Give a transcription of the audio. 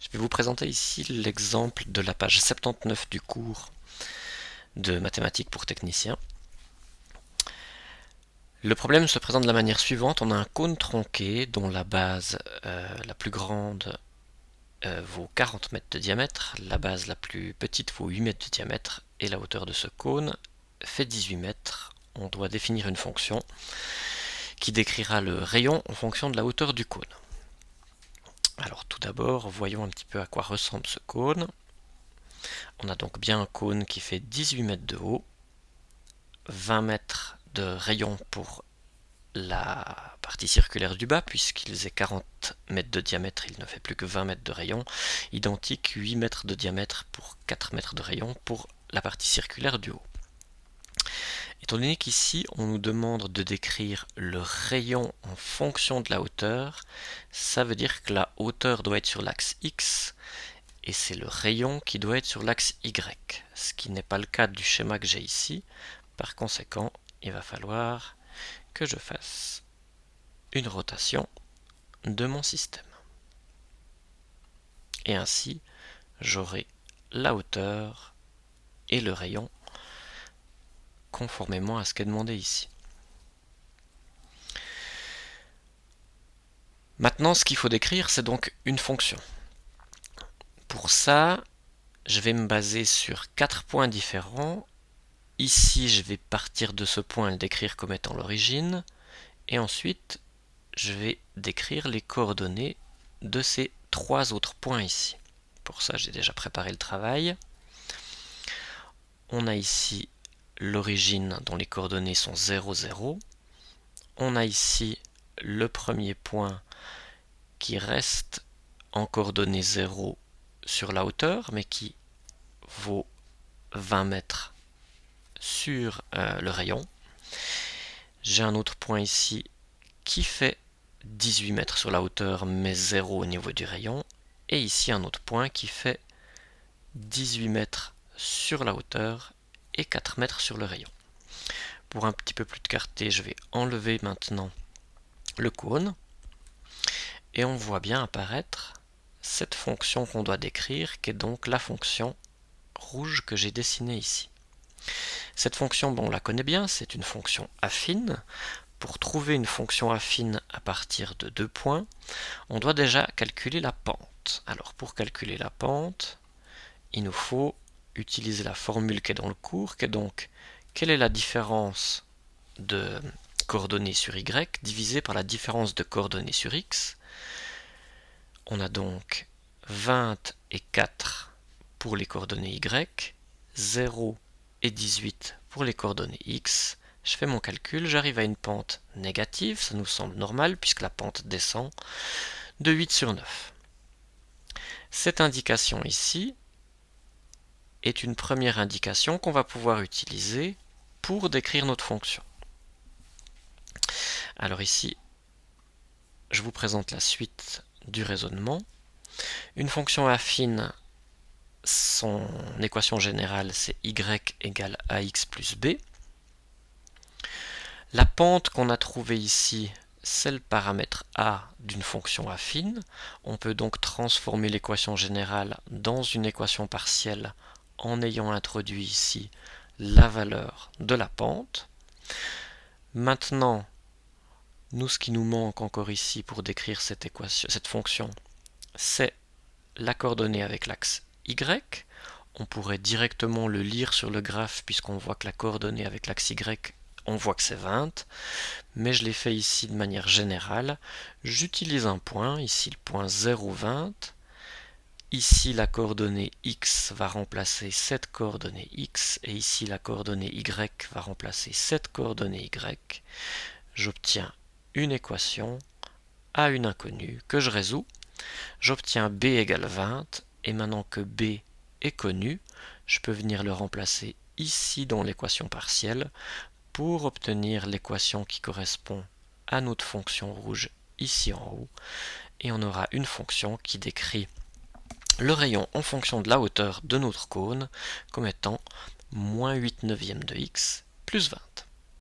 Je vais vous présenter ici l'exemple de la page 79 du cours de mathématiques pour techniciens. Le problème se présente de la manière suivante. On a un cône tronqué dont la base la plus grande vaut 40 mètres de diamètre, la base la plus petite vaut 8 mètres de diamètre et la hauteur de ce cône fait 18 mètres. On doit définir une fonction qui décrira le rayon en fonction de la hauteur du cône. Alors tout d'abord, voyons un petit peu à quoi ressemble ce cône. On a donc bien un cône qui fait 18 mètres de haut, 20 mètres de rayon pour la partie circulaire du bas, puisqu'il faisait 40 mètres de diamètre, il ne fait plus que 20 mètres de rayon, identique 8 mètres de diamètre pour 4 mètres de rayon pour la partie circulaire du haut. Étant donné qu'ici on nous demande de décrire le rayon en fonction de la hauteur, ça veut dire que la hauteur doit être sur l'axe X, et c'est le rayon qui doit être sur l'axe Y, ce qui n'est pas le cas du schéma que j'ai ici. Par conséquent, il va falloir que je fasse une rotation de mon système. Et ainsi, j'aurai la hauteur et le rayon conformément à ce qui est demandé ici. Maintenant, ce qu'il faut décrire, c'est donc une fonction. Pour ça, je vais me baser sur 4 points différents. Ici, je vais partir de ce point et le décrire comme étant l'origine. Et ensuite, je vais décrire les coordonnées de ces 3 autres points ici. Pour ça, j'ai déjà préparé le travail. On a ici l'origine dont les coordonnées sont 0, 0. On a ici le premier point qui reste en coordonnées 0 sur la hauteur, mais qui vaut 20 mètres sur le rayon. J'ai un autre point ici qui fait 18 mètres sur la hauteur, mais 0 au niveau du rayon. Et ici un autre point qui fait 18 mètres sur la hauteur et 4 mètres sur le rayon. Pour un petit peu plus de clarté, je vais enlever maintenant le cône. Et on voit bien apparaître cette fonction qu'on doit décrire, qui est donc la fonction rouge que j'ai dessinée ici. Cette fonction, on la connaît bien, c'est une fonction affine. Pour trouver une fonction affine à partir de 2 points, on doit déjà calculer la pente. Alors pour calculer la pente, il nous faut utiliser la formule qui est dans le cours, qui est donc quelle est la différence de coordonnées sur y divisée par la différence de coordonnées sur x. On a donc 20 et 4 pour les coordonnées y, 0 et 18 pour les coordonnées x. Je fais mon calcul, j'arrive à une pente négative, ça nous semble normal puisque la pente descend de 8 sur 9. Cette indication ici est une première indication qu'on va pouvoir utiliser pour décrire notre fonction. Alors ici, je vous présente la suite du raisonnement. Une fonction affine, son équation générale, c'est y égale ax plus b. La pente qu'on a trouvée ici, c'est le paramètre a d'une fonction affine. On peut donc transformer l'équation générale dans une équation partielle en ayant introduit ici la valeur de la pente. Maintenant, ce qui nous manque encore ici pour décrire cette fonction, c'est la coordonnée avec l'axe y. On pourrait directement le lire sur le graphe puisqu'on voit que la coordonnée avec l'axe y, on voit que c'est 20, mais je l'ai fait ici de manière générale. J'utilise un point, ici le point 0, 20. Ici la coordonnée x va remplacer cette coordonnée x, et ici la coordonnée y va remplacer cette coordonnée y. J'obtiens une équation à une inconnue que je résous. J'obtiens b égale 20, et maintenant que b est connu, je peux venir le remplacer ici dans l'équation partielle pour obtenir l'équation qui correspond à notre fonction rouge ici en haut, et on aura une fonction qui décrit le rayon en fonction de la hauteur de notre cône comme étant moins 8 neuvièmes de x plus 20.